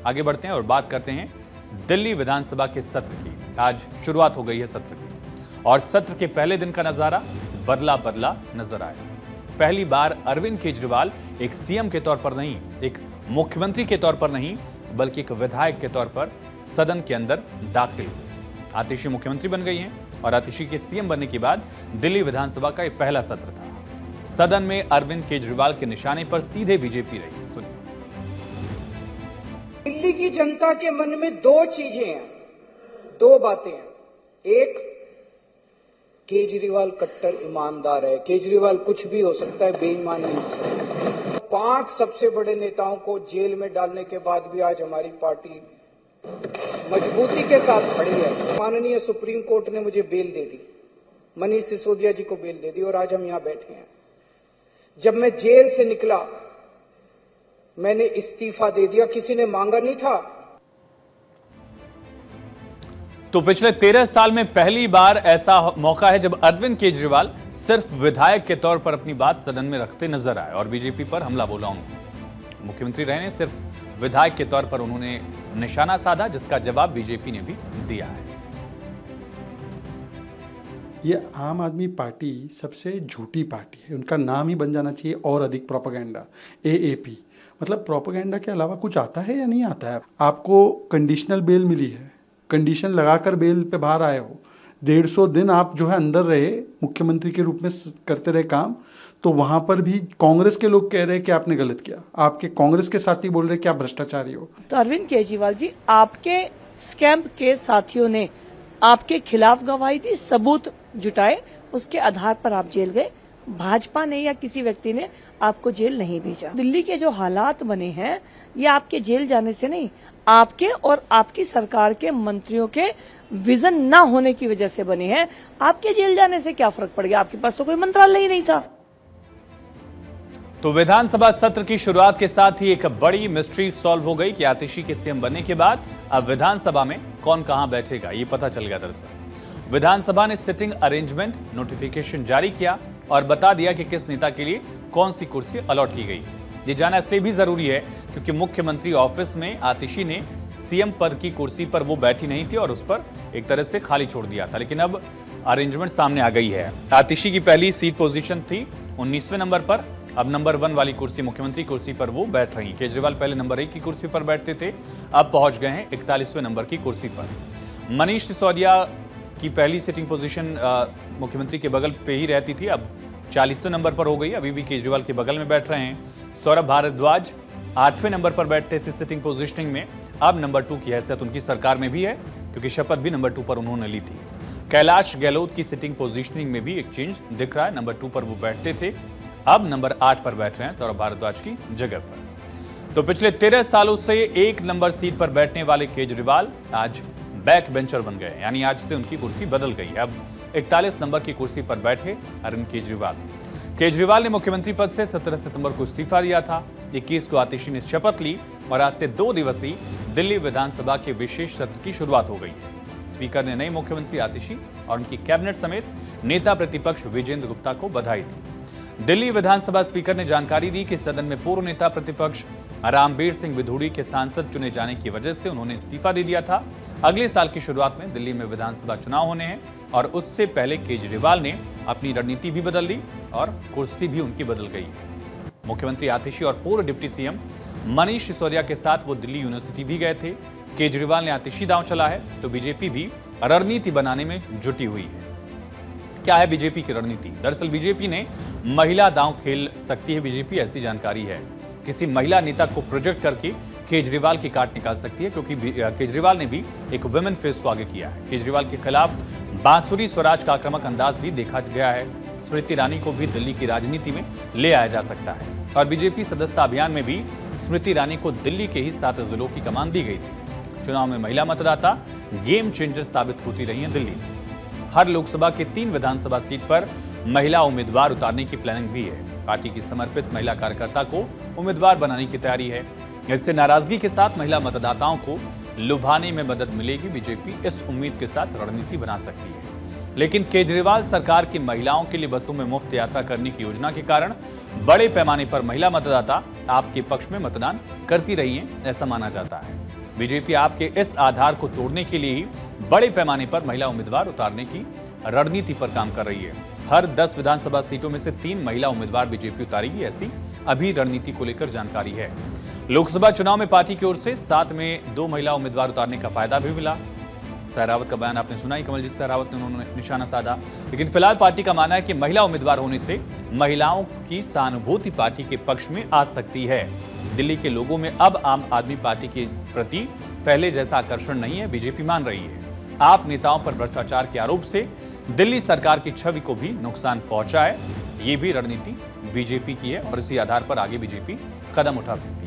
आगे बढ़ते हैं और बात करते हैं दिल्ली विधानसभा के सत्र की। आज शुरुआत हो गई है सत्र की और सत्र के पहले दिन का नजारा बदला बदला नजर आया। पहली बार अरविंद केजरीवाल एक सीएम के तौर पर नहीं, एक मुख्यमंत्री के तौर पर नहीं, बल्कि एक विधायक के तौर पर सदन के अंदर दाखिल हुए। आतिशी मुख्यमंत्री बन गई हैं और आतिशी के सीएम बनने के बाद दिल्ली विधानसभा का यह पहला सत्र था। सदन में अरविंद केजरीवाल के निशाने पर सीधे बीजेपी रही। सुनिए। दिल्ली की जनता के मन में दो चीजें हैं, दो बातें हैं। एक, केजरीवाल कट्टर ईमानदार है, केजरीवाल कुछ भी हो सकता है, बेईमान नहीं हो सकता। 5 सबसे बड़े नेताओं को जेल में डालने के बाद भी आज हमारी पार्टी मजबूती के साथ खड़ी है। माननीय सुप्रीम कोर्ट ने मुझे बेल दे दी, मनीष सिसोदिया जी को बेल दे दी और आज हम यहां बैठे हैं। जब मैं जेल से निकला मैंने इस्तीफा दे दिया, किसी ने मांगा नहीं था। तो पिछले 13 साल में पहली बार ऐसा मौका है जब अरविंद केजरीवाल सिर्फ विधायक के तौर पर अपनी बात सदन में रखते नजर आए और बीजेपी पर हमला बोला। उन्होंने मुख्यमंत्री रहने सिर्फ विधायक के तौर पर उन्होंने निशाना साधा, जिसका जवाब बीजेपी ने भी दिया है। ये आम आदमी पार्टी सबसे झूठी पार्टी है, उनका नाम ही बन जाना चाहिए और अधिक प्रोपेगेंडा, एएपी। मतलब प्रोपेगेंडा के अलावा कुछ आता है या नहीं आता है? आपको कंडीशनल बेल मिली है, कंडीशन लगाकर बेल पे बाहर आए हो, 150 दिन आप जो है अंदर रहे, मुख्यमंत्री के रूप में करते रहे काम, तो वहां पर भी कांग्रेस के लोग कह रहे हैं कि आपने गलत किया, आपके कांग्रेस के साथी बोल रहे हैं कि आप भ्रष्टाचारी हो। तो अरविंद केजरीवाल जी, आपके स्कैम के साथियों ने आपके खिलाफ गवाही दी, सबूत जुटाए, उसके आधार पर आप जेल गए। भाजपा ने या किसी व्यक्ति ने आपको जेल नहीं भेजा। दिल्ली के जो हालात बने हैं ये आपके जेल जाने से नहीं, आपके और आपकी सरकार के मंत्रियों के विजन न होने की वजह से बने हैं। आपके जेल जाने से क्या फर्क पड़ गया? आपके पास तो कोई मंत्रालय ही नहीं था। तो विधानसभा सत्र की शुरुआत के साथ ही एक बड़ी मिस्ट्री सॉल्व हो गई कि आतिशी के सीएम बनने के बाद अब विधानसभा में कौन कहां बैठेगा ये पता चल गया। दरअसल विधानसभा ने सिटिंग अरेंजमेंट नोटिफिकेशन जारी किया और बता दिया कि किस नेता के लिए कौन सी कुर्सी अलॉट की गई। ये जाना इसलिए भी जरूरी है क्योंकि मुख्यमंत्री ऑफिस में आतिशी ने सीएम पद की कुर्सी पर वो बैठी नहीं थी और उस पर एक तरह से खाली छोड़ दिया था, लेकिन अब अरेंजमेंट सामने आ गई है। आतिशी की पहली सीट पोजीशन थी 19वें नंबर पर, अब नंबर 1 वाली कुर्सी मुख्यमंत्री कुर्सी पर वो बैठ रही। केजरीवाल पहले नंबर 1 की कुर्सी पर बैठते थे, अब पहुंच गए हैं 41वें नंबर की कुर्सी पर। मनीष सिसोदिया की पहली सिटिंग पोजीशन मुख्यमंत्री के बगल पे ही रहती थी, अब 40वें नंबर पर हो गई, अभी भी केजरीवाल के बगल में बैठ रहे हैं। सौरभ भारद्वाज 8वें नंबर पर बैठते थे सिटिंग पोजीशनिंग में, अब नंबर 2 की हैसियत उनकी सरकार में भी है क्योंकि शपथ भी नंबर 2 पर उन्होंने ली थी। कैलाश गहलोत की सिटिंग पोजीशनिंग में भी एक चेंज दिख रहा है, नंबर 2 पर वो बैठते थे, अब नंबर 8 पर बैठ रहे हैं सौरभ भारद्वाज की जगह पर। तो पिछले 13 सालों से 1 नंबर सीट पर बैठने वाले केजरीवाल आज बैक बेंचर बन गए, यानी आज से उनकी कुर्सी बदल गई। अब 41 नंबर की कुर्सी पर बैठे अरविंद केजरीवाल। केजरीवाल ने मुख्यमंत्री पद से 17 सितंबर को इस्तीफा दिया था। 21 को आतिशी ने शपथ ली और आज से 2 दिवसीय दिल्ली विधानसभा के विशेष सत्र की शुरुआत हो गई है। स्पीकर ने नए मुख्यमंत्री आतिशी और उनकी कैबिनेट समेत नेता प्रतिपक्ष विजेंद्र गुप्ता को बधाई दी। दिल्ली विधानसभा स्पीकर ने जानकारी दी कि सदन में पूर्व नेता प्रतिपक्ष रामबीर सिंह विधूड़ी के सांसद चुने जाने की वजह से उन्होंने इस्तीफा दे दिया था। अगले साल की शुरुआत में दिल्ली में विधानसभा चुनाव होने हैं और उससे पहले केजरीवाल ने अपनी रणनीति भी बदल ली और कुर्सी भी उनकी बदल गई। मुख्यमंत्री आतिशी और पूर्व डिप्टी सीएम मनीष सिसोदिया के साथ वो दिल्ली यूनिवर्सिटी भी गए थे। केजरीवाल ने आतिशी दांव चला है तो बीजेपी भी रणनीति बनाने में जुटी हुई है। क्या है बीजेपी की रणनीति? दरअसल बीजेपी ने महिला दांव खेल सकती है, बीजेपी ऐसी जानकारी है। किसी महिला नेता को प्रोजेक्ट करके केजरीवाल की काट निकाल सकती है क्योंकि केजरीवाल ने भी एक वुमेन फेस को आगे किया है। केजरीवाल के खिलाफ बांसुरी स्वराज का आक्रामक अंदाज भी देखा गया है। स्मृति ईरानी को भी दिल्ली की राजनीति में ले आया जा सकता है और बीजेपी सदस्यता अभियान में भी स्मृति ईरानी को दिल्ली के ही 7 जिलों की कमान दी गई थी। चुनाव में महिला मतदाता गेम चेंजर साबित होती रही है दिल्ली में। हर लोकसभा के 3 विधानसभा सीट पर महिला उम्मीदवार उतारने की प्लानिंग भी है। पार्टी की समर्पित महिला कार्यकर्ता को उम्मीदवार बनाने की तैयारी है। इससे नाराजगी के साथ महिला मतदाताओं को लुभाने में मदद मिलेगी। बीजेपी इस उम्मीद के साथ रणनीति बना सकती है। लेकिन केजरीवाल सरकार की महिलाओं के लिए बसों में मुफ्त यात्रा करने की योजना के कारण बड़े पैमाने पर महिला मतदाता आपके पक्ष में मतदान करती रही हैं, ऐसा माना जाता है। बीजेपी आपके इस आधार को तोड़ने के लिए ही बड़े पैमाने पर महिला उम्मीदवार उतारने की रणनीति पर काम कर रही है। हर 10 विधानसभा सीटों में से 3 महिला उम्मीदवार बीजेपी उतारेगी, ऐसी अभी रणनीति को लेकर जानकारी है। लोकसभा चुनाव में पार्टी की ओर से 7 में 2 महिला उम्मीदवार उतारने का फायदा भी मिला। सहरावत का बयान आपने सुना ही, कमलजीत सहरावत ने उन्होंने निशाना साधा। लेकिन फिलहाल पार्टी का मानना है कि महिला उम्मीदवार होने से महिलाओं की सहानुभूति पार्टी के पक्ष में आ सकती है। दिल्ली के लोगों में अब आम आदमी पार्टी के प्रति पहले जैसा आकर्षण नहीं है, बीजेपी मान रही है। आप नेताओं पर भ्रष्टाचार के आरोप से दिल्ली सरकार की छवि को भी नुकसान पहुंचा है, ये भी रणनीति बीजेपी की है और इसी आधार पर आगे बीजेपी कदम उठा सकती है।